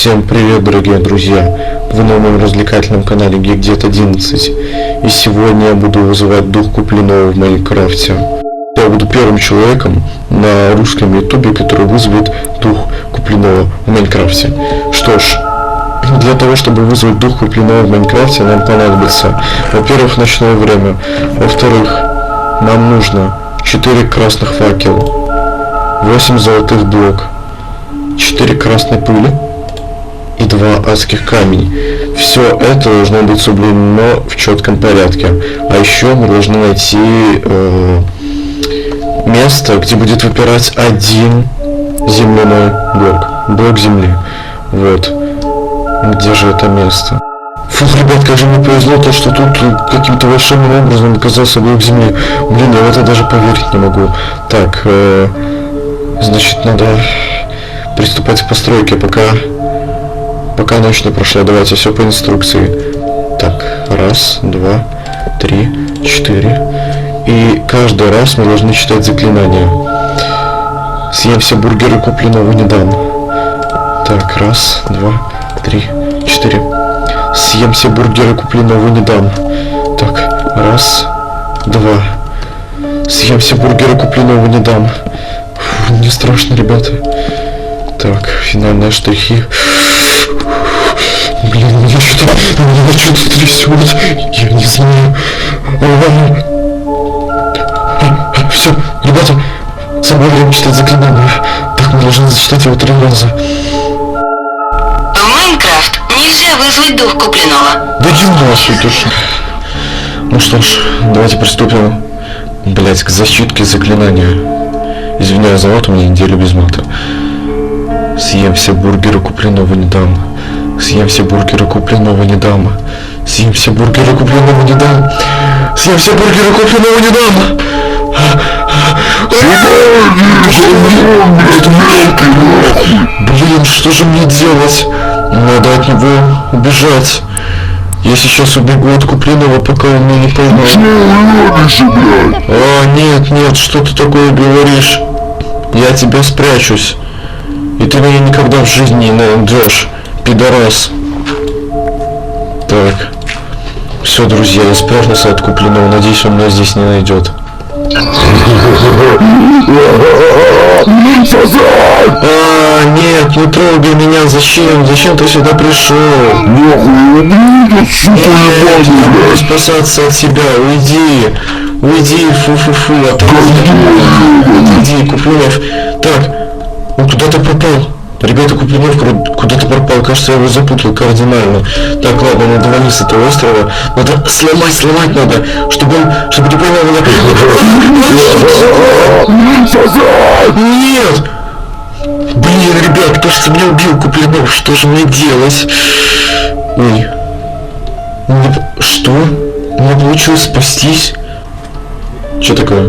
Всем привет, дорогие друзья! Вы на моем развлекательном канале Geek11, и сегодня я буду вызывать дух Куплинова в Майнкрафте. Я буду первым человеком на русском ютубе, который вызовет дух Куплинова в Майнкрафте. Что ж, для того, чтобы вызвать дух Куплинова в Майнкрафте, нам понадобится, во-первых, ночное время, во-вторых, нам нужно 4 красных факела, 8 золотых блок, 4 красной пыли и 2 адских камней. Все это должно быть соблюдено в четком порядке. А еще мы должны найти место, где будет выпирать один земляной блок земли. Вот. Где же это место? Фух, ребят, как же мне повезло, то что тут каким-то волшебным образом оказался блок земли. Блин, я в это даже поверить не могу. Так, значит, надо приступать к постройке, пока ночь не прошла. Давайте все по инструкции. Так, 1, 2, 3, 4. И каждый раз мы должны читать заклинания. Съем все бургеры, Куплинова не дам. Так, 1, 2, 3, 4. Съем все бургеры, Куплинова не дам. Так, 1, 2. Съем все бургеры, Куплинова не дам. Фу, мне страшно, ребята. Так, финальные штрихи. Блин, меня что-то трясет. Я не знаю. Все, ребята, самое время читать заклинание. Так, мы должны зачитать его 3 раза. В Майнкрафт нельзя вызвать дух Куплинова. Да иди нахуй, точно. Ну что ж, давайте приступим, блять, к защитке заклинания. Извиняюсь за мат, у меня неделю без мата. Съем все бургеры, Куплинова не дам. Съем все бургеры, Куплинова не дам. Съем все бургеры, Куплинова не дам. Съем все бургеры, Куплинова не дам. Блин, что же мне делать? Надо от него убежать. Я сейчас убегу от Куплинова, пока он меня не поймал. Нет, что ты такое говоришь? Я от тебя спрячусь. И ты меня никогда в жизни не найдешь, пидорас. Так. Все, друзья, я спрятался от Куплинова. Надеюсь, он меня здесь не найдет. Нет, не трогай меня, зачем? Зачем ты сюда пришел? Нет, спасаться от себя, уйди, фу-фу-фу, отойди, Куплинов. Так, он куда-то пропал. Ребята, Куплинов куда-то пропал. Кажется, я его запутал кардинально. Так, ладно, надо валить с этого острова. Надо сломать надо, чтобы не понял. Нет! Блин, ребят, кажется, меня убил Куплинов. Что же мне делать? Ой. Что? Мне получилось спастись? Что такое?